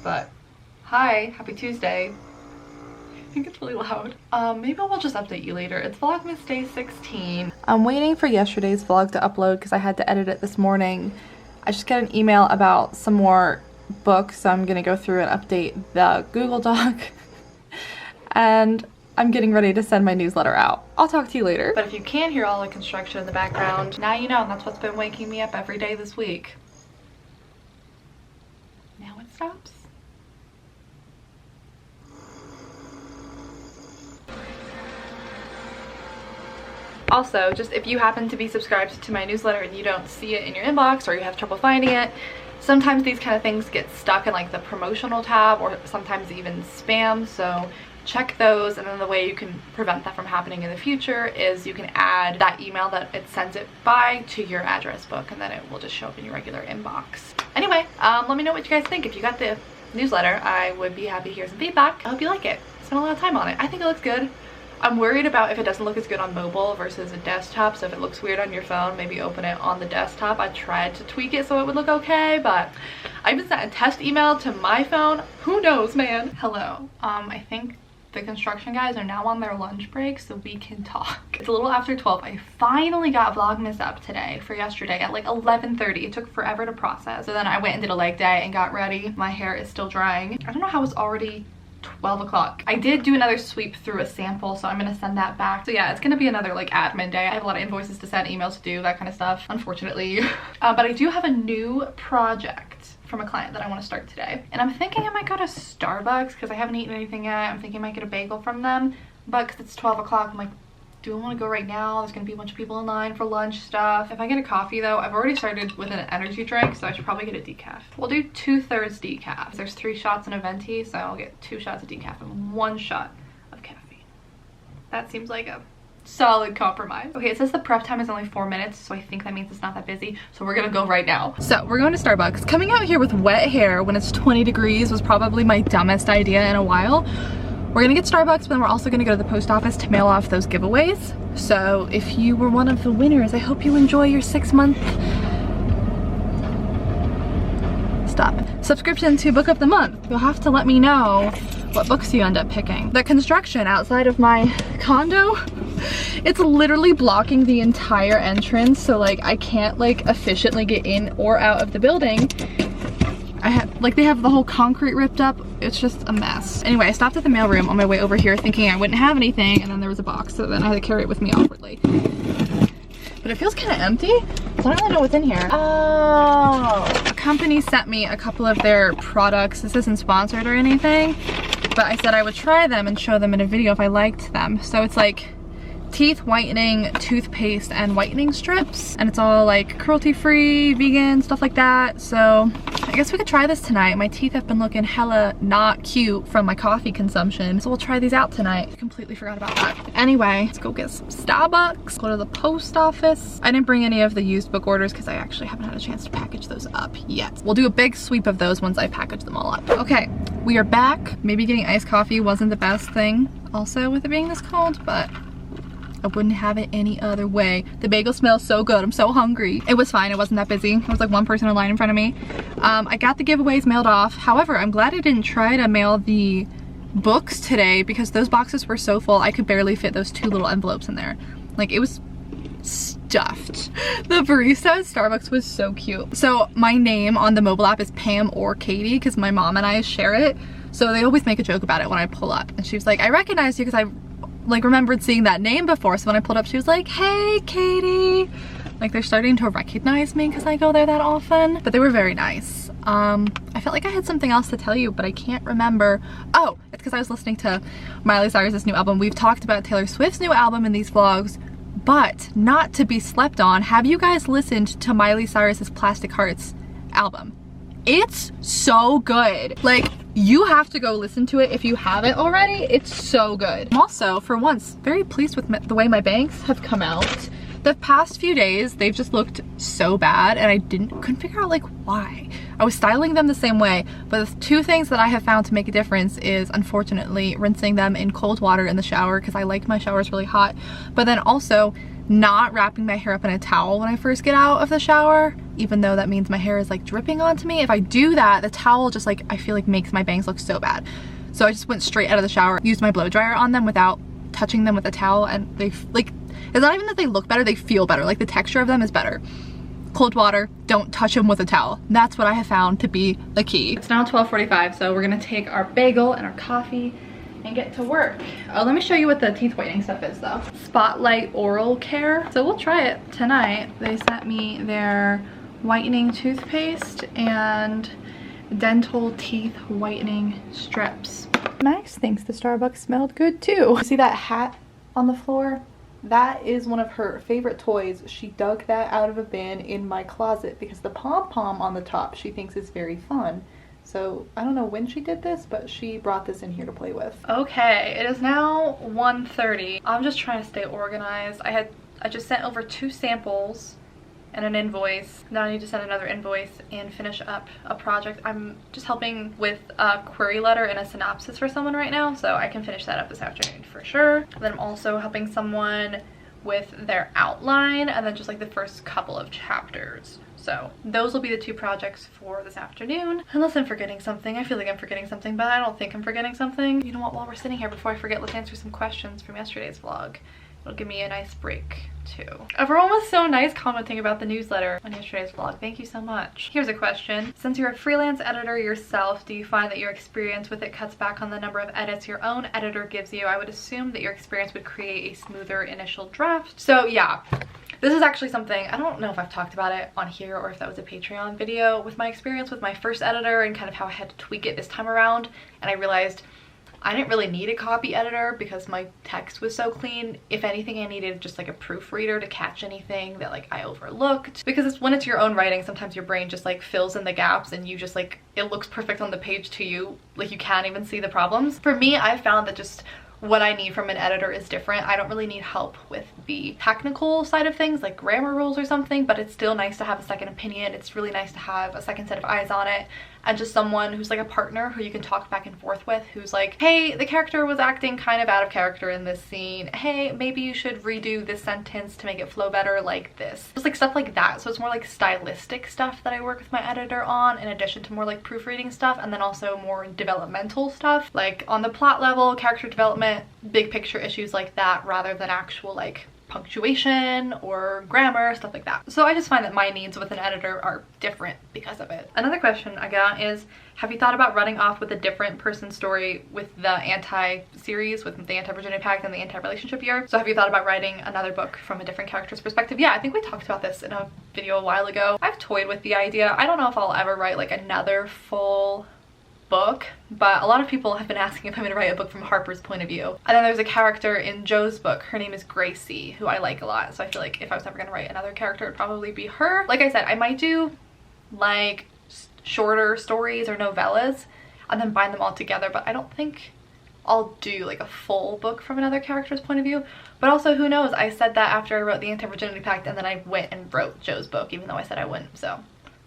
But hi, happy Tuesday. I think it's really loud. Maybe I'll just update you later. It's Vlogmas Day 16. I'm waiting for yesterday's vlog to upload because I had to edit it this morning. I just got an email about some more books, so I'm gonna go through and update the Google Doc. And I'm getting ready to send my newsletter out. I'll talk to you later. But if you can hear all the construction in the background, now you know, and that's what's been waking me up every day this week. Now it stops. Also, just if you happen to be subscribed to my newsletter and you don't see it in your inbox or you have trouble finding it, sometimes these kind of things get stuck in like the promotional tab or sometimes even spam, so check those. And then the way you can prevent that from happening in the future is you can add that email that it sends it by to your address book, and then it will just show up in your regular inbox. Anyway, let me know what you guys think. If you got the newsletter, I would be happy to hear some feedback. I hope you like it. Spent a lot of time on it. I think it looks good. I'm worried about if it doesn't look as good on mobile versus a desktop, so if it looks weird on your phone, maybe open it on the desktop. I tried to tweak it so it would look okay, but I even sent a test email to my phone. Who knows, man? Hello. I think the construction guys are now on their lunch break, so we can talk. It's a little after 12. I finally got Vlogmas up today for yesterday at like 11:30. It took forever to process. So then I went and did a leg day and got ready. My hair is still drying. I don't know how it's already 12 o'clock. I did do another sweep through a sample, so I'm gonna send that back. So yeah, it's gonna be another like admin day. I have a lot of invoices to send, emails to do, that kind of stuff, unfortunately. But I do have a new project from a client that I want to start today. And I'm thinking I might go to Starbucks because I haven't eaten anything yet. I'm thinking I might get a bagel from them, but because it's 12 o'clock, I'm like, do I want to go right now? There's gonna be a bunch of people in line for lunch stuff. If I get a coffee though, I've already started with an energy drink, so I should probably get a decaf. We'll do 2/3 decaf. There's 3 shots in a venti, so I'll get 2 shots of decaf and 1 shot of caffeine. That seems like a solid compromise. Okay, it says the prep time is only 4 minutes, so I think that means it's not that busy, so we're gonna go right now. So we're going to Starbucks. Coming out here with wet hair when it's 20 degrees was probably my dumbest idea in a while. We're gonna get Starbucks, but then we're also gonna go to the post office to mail off those giveaways. So if you were one of the winners, I hope you enjoy your 6-month subscription to Book of the Month. You'll have to let me know what books you end up picking. The construction outside of my condo, it's literally blocking the entire entrance, so like I can't like efficiently get in or out of the building. They have the whole concrete ripped up. It's just a mess. Anyway, I stopped at the mailroom on my way over here thinking I wouldn't have anything, and then there was a box, so then I had to carry it with me awkwardly. But it feels kind of empty, so I don't really know what's in here. Oh, a company sent me a couple of their products. This isn't sponsored or anything, but I said I would try them and show them in a video if I liked them. So it's like teeth whitening, toothpaste, and whitening strips, and it's all like cruelty-free, vegan, stuff like that. So I guess we could try this tonight. My teeth have been looking hella not cute from my coffee consumption, so we'll try these out tonight. I completely forgot about that. Anyway, let's go get some Starbucks, go to the post office. I didn't bring any of the used book orders because I actually haven't had a chance to package those up yet. We'll do a big sweep of those once I package them all up. Okay, we are back. Maybe getting iced coffee wasn't the best thing also with it being this cold, but I wouldn't have it any other way. The bagel smells so good. I'm so hungry. It was fine. It wasn't that busy. There was like 1 person in line in front of me. I got the giveaways mailed off. However, I'm glad I didn't try to mail the books today because those boxes were so full I could barely fit those 2 little envelopes in there. Like, it was stuffed. The barista at Starbucks was so cute. So my name on the mobile app is Pam or Katie because my mom and I share it. So they always make a joke about it when I pull up. And she was like, I recognize you because I like remembered seeing that name before, so when I pulled up she was like, hey Katie. Like, they're starting to recognize me because I go there that often. But they were very nice. I felt like I had something else to tell you, but I can't remember. Oh, it's because I was listening to Miley Cyrus's new album. We've talked about Taylor Swift's new album in these vlogs, but not to be slept on, have you guys listened to Miley Cyrus's Plastic Hearts album? It's so good. Like, you have to go listen to it if you haven't already. It's so good. I'm also, for once, very pleased with the way my bangs have come out. The past few days, they've just looked so bad, and I couldn't figure out like why. I was styling them the same way, but the 2 things that I have found to make a difference is, unfortunately, rinsing them in cold water in the shower because I like my showers really hot, but then also not wrapping my hair up in a towel when I first get out of the shower, even though that means my hair is like dripping onto me. If I do that, the towel just like, I feel like makes my bangs look so bad. So I just went straight out of the shower, used my blow dryer on them without touching them with a towel, and they like, it's not even that they look better, they feel better. Like the texture of them is better. Cold water, don't touch them with a towel. That's what I have found to be the key. It's now 12:45, so we're gonna take our bagel and our coffee and get to work. Oh, let me show you what the teeth whitening stuff is though. Spotlight Oral Care. So we'll try it tonight. They sent me their whitening toothpaste and dental teeth whitening strips. Max thinks the Starbucks smelled good too. See that hat on the floor? That is one of her favorite toys. She dug that out of a bin in my closet because the pom-pom on the top she thinks is very fun. So I don't know when she did this, but she brought this in here to play with. Okay, it is now 1:30. I'm just trying to stay organized. I just sent over 2 samples and an invoice. Now I need to send another invoice and finish up a project. I'm just helping with a query letter and a synopsis for someone right now, so I can finish that up this afternoon for sure. And then I'm also helping someone with their outline and then just like the first couple of chapters. So those will be the 2 projects for this afternoon. Unless I'm forgetting something. I feel like I'm forgetting something, but I don't think I'm forgetting something. You know what, while we're sitting here, before I forget, let's answer some questions from yesterday's vlog. It'll give me a nice break too. Everyone was so nice commenting about the newsletter on yesterday's vlog. Thank you so much. Here's a question. Since you're a freelance editor yourself, do you find that your experience with it cuts back on the number of edits your own editor gives you? I would assume that your experience would create a smoother initial draft. So yeah. This is actually something, I don't know if I've talked about it on here or if that was a Patreon video, with my experience with my first editor and kind of how I had to tweak it this time around. And I realized I didn't really need a copy editor because my text was so clean. If anything, I needed just like a proofreader to catch anything that like I overlooked. Because when it's your own writing, sometimes your brain just like fills in the gaps and you just like, it looks perfect on the page to you. Like you can't even see the problems. For me, I found that just what I need from an editor is different. I don't really need help with the technical side of things like grammar rules or something, but it's still nice to have a second opinion. It's really nice to have a second set of eyes on it, and just someone who's like a partner who you can talk back and forth with, who's like, hey, the character was acting kind of out of character in this scene. Hey, maybe you should redo this sentence to make it flow better like this. Just like stuff like that. So it's more like stylistic stuff that I work with my editor on, in addition to more like proofreading stuff, and then also more developmental stuff, like on the plot level, character development, big picture issues like that, rather than actual like punctuation or grammar, stuff like that. So I just find that my needs with an editor are different because of it. Another question I got is, have you thought about running off with a different person story with the anti-series, with the anti-virginity pact and the anti-relationship year? So have you thought about writing another book from a different character's perspective? Yeah, I think we talked about this in a video a while ago. I've toyed with the idea. I don't know if I'll ever write like another full book, but a lot of people have been asking if I'm gonna write a book from Harper's point of view. And then there's a character in Joe's book, her name is Gracie, who I like a lot, so I feel like if I was ever gonna write another character, it'd probably be her. Like I said, I might do like shorter stories or novellas and then bind them all together, but I don't think I'll do like a full book from another character's point of view. But also, who knows, I said that after I wrote the Anti-Virginity Pact, and then I went and wrote Joe's book, even though I said I wouldn't, so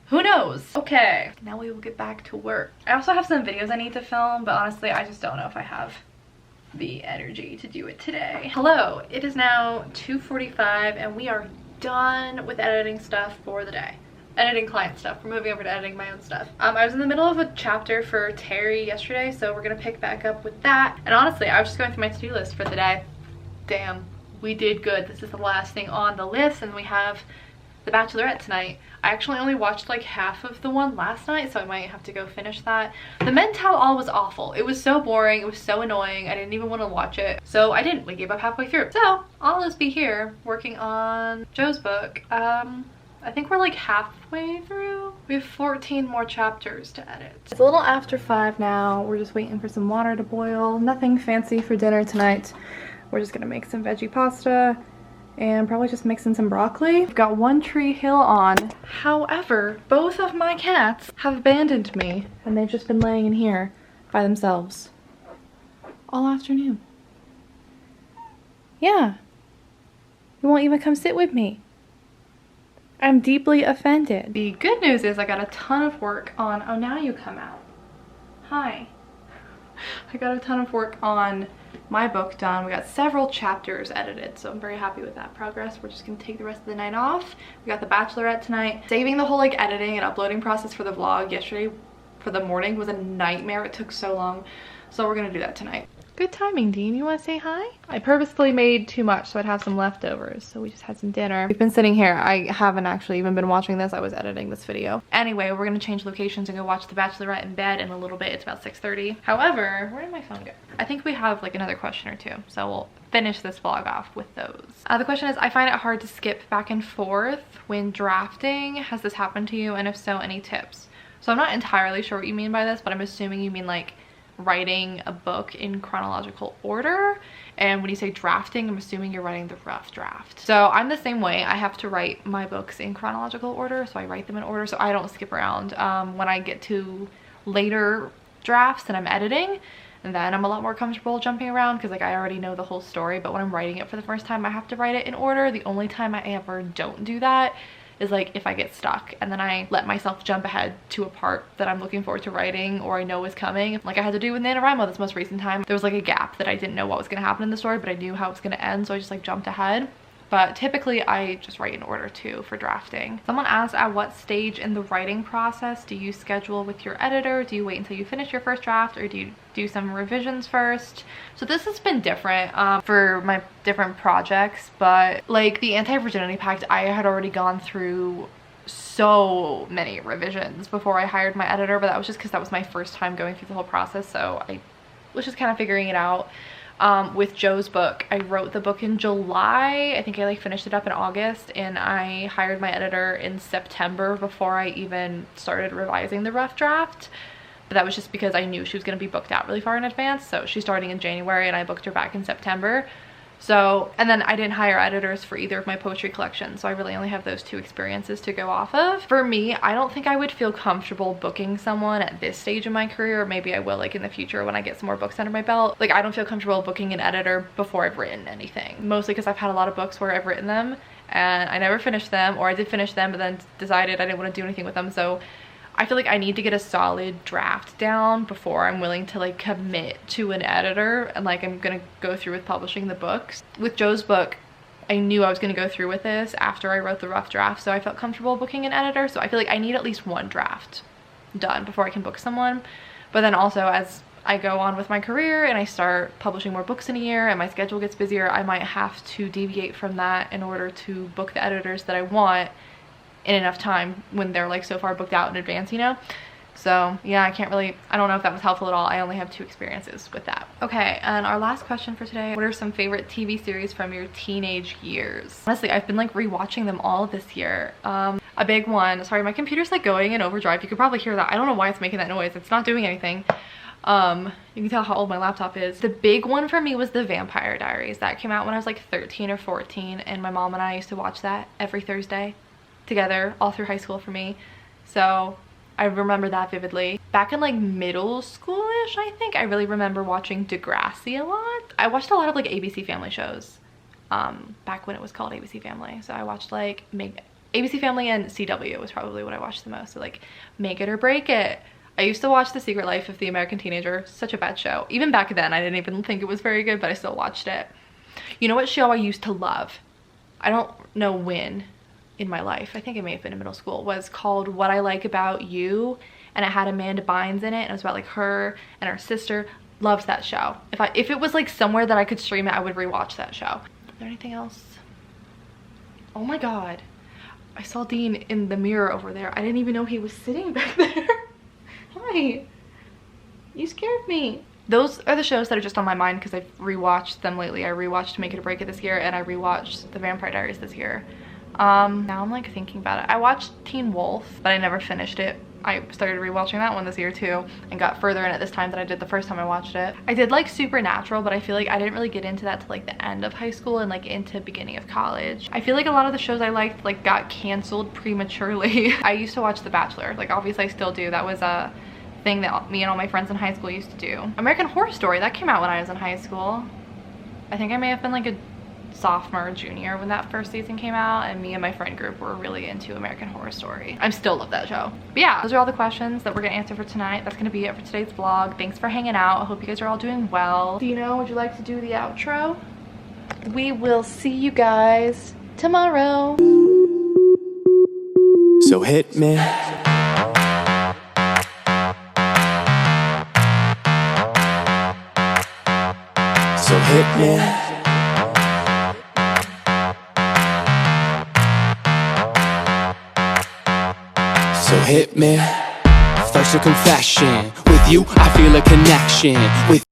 who knows? Okay, now we will get back to work. I also have some videos I need to film, but honestly, I just don't know if I have the energy to do it today. Hello, it is now 2:45 and we are done with editing stuff for the day. Editing client stuff. We're moving over to editing my own stuff. I was in the middle of a chapter for Terry yesterday, so we're gonna pick back up with that. And honestly, I was just going through my to-do list for the day. Damn, we did good. This is the last thing on the list, and we have The Bachelorette tonight. I actually only watched like half of the one last night, so I might have to go finish that. The Men Tell All was awful. It was so boring. It was so annoying. I didn't even want to watch it. So I didn't. We gave up halfway through. So I'll just be here working on Joe's book. I think we're like halfway through. We have 14 more chapters to edit. It's a little after 5 now. We're just waiting for some water to boil. Nothing fancy for dinner tonight. We're just gonna make some veggie pasta and probably just mix in some broccoli. I've got One Tree Hill on. However, both of my cats have abandoned me and they've just been laying in here by themselves all afternoon. Yeah. You won't even come sit with me. I'm deeply offended. The good news is I got a ton of work on. Oh, now you come out. Hi. I got a ton of work on my book done. We got several chapters edited, so I'm very happy with that progress. We're just gonna take the rest of the night off. We got the Bachelorette tonight. Saving the whole like editing and uploading process for the vlog yesterday for the morning was a nightmare. It took so long, so we're gonna do that tonight. Good timing, Dean. You want to say hi? I purposefully made too much so I'd have some leftovers, so we just had some dinner. We've been sitting here. I haven't actually even been watching this. I was editing this video. Anyway, we're gonna change locations and go watch The Bachelorette in bed in a little bit. It's about 6:30. However, where did my phone go? I think we have like another question or two, so we'll finish this vlog off with those. The question is, I find it hard to skip back and forth when drafting. Has this happened to you? And if so, any tips? So I'm not entirely sure what you mean by this, but I'm assuming you mean like writing a book in chronological order. And when you say drafting, I'm assuming you're writing the rough draft. So I'm the same way. I have to write my books in chronological order, so I write them in order, so I don't skip around. When I get to later drafts and I'm editing, and then I'm a lot more comfortable jumping around because like I already know the whole story. But when I'm writing it for the first time, I have to write it in order. The only time I ever don't do that is like if I get stuck and then I let myself jump ahead to a part that I'm looking forward to writing or I know is coming. Like I had to do with NaNoWriMo this most recent time. There was like a gap that I didn't know what was going to happen in the story, but I knew how it was going to end, so I just like jumped ahead. But typically I just write in order too for drafting. Someone asked, at what stage in the writing process do you schedule with your editor? Do you wait until you finish your first draft, or do you do some revisions first? So this has been different for my different projects, but like the Anti-Virginity Pact, I had already gone through so many revisions before I hired my editor, but that was just because that was my first time going through the whole process, so I was just kind of figuring it out. With Joe's book, I wrote the book in July. I think I like finished it up in August, and I hired my editor in September before I even started revising the rough draft. But that was just because I knew she was going to be booked out really far in advance. So she's starting in January and I booked her back in September. So, and then I didn't hire editors for either of my poetry collections, so I really only have those two experiences to go off of. For me, I don't think I would feel comfortable booking someone at this stage of my career. Maybe I will like in the future when I get some more books under my belt. Like I don't feel comfortable booking an editor before I've written anything. Mostly because I've had a lot of books where I've written them and I never finished them, or I did finish them but then decided I didn't want to do anything with them. So I feel like I need to get a solid draft down before I'm willing to like commit to an editor and like I'm gonna go through with publishing the books. With Joe's book, I knew I was gonna go through with this after I wrote the rough draft, so I felt comfortable booking an editor. So I feel like I need at least one draft done before I can book someone. But then also as I go on with my career and I start publishing more books in a year and my schedule gets busier, I might have to deviate from that in order to book the editors that I want in enough time when they're like so far booked out in advance, you know? So yeah, I don't know if that was helpful at all. I only have two experiences with that. Okay, and our last question for today, what are some favorite TV series from your teenage years? Honestly, I've been like rewatching them all this year. A big one, sorry, my computer's like going in overdrive. You could probably hear that. I don't know why it's making that noise. It's not doing anything. You can tell how old my laptop is. The big one for me was The Vampire Diaries. That came out when I was like 13 or 14, and my mom and I used to watch that every Thursday together all through high school for me. So I remember that vividly. Back in like middle schoolish, I think, I really remember watching Degrassi a lot. I watched a lot of like ABC Family shows back when it was called ABC Family. So I watched like ABC Family and CW was probably what I watched the most. So like Make It or Break It. I used to watch The Secret Life of the American Teenager. Such a bad show. Even back then I didn't even think it was very good, but I still watched it. You know what show I used to love? I don't know when in my life, I think it may have been in middle school, was called What I Like About You, and it had Amanda Bynes in it, and it was about like her and her sister. Loved that show. If it was like somewhere that I could stream it, I would rewatch that show. Is there anything else? Oh my god, I saw Dean in the mirror over there. I didn't even know he was sitting back there. Hi, you scared me. Those are the shows that are just on my mind because I've rewatched them lately. I rewatched Make It or Break It this year, and I rewatched The Vampire Diaries this year. Now I'm like thinking about it. I watched Teen Wolf, but I never finished it. I started rewatching that one this year too and got further in it this time than I did the first time I watched it. I did like Supernatural, but I feel like I didn't really get into that till like the end of high school and like into beginning of college. I feel like a lot of the shows I liked like got canceled prematurely. I used to watch The Bachelor. Like obviously I still do. That was a thing that me and all my friends in high school used to do. American Horror Story, that came out when I was in high school. I think I may have been like a sophomore, junior when that first season came out, and me and my friend group were really into American Horror Story. I still love that show. But yeah, those are all the questions that we're gonna answer for tonight. That's gonna be it for today's vlog. Thanks for hanging out. I hope you guys are all doing well. Dino, would you like to do the outro? We will see you guys tomorrow. So hit me. So hit me. So hit me. First a confession. With you I feel a connection. With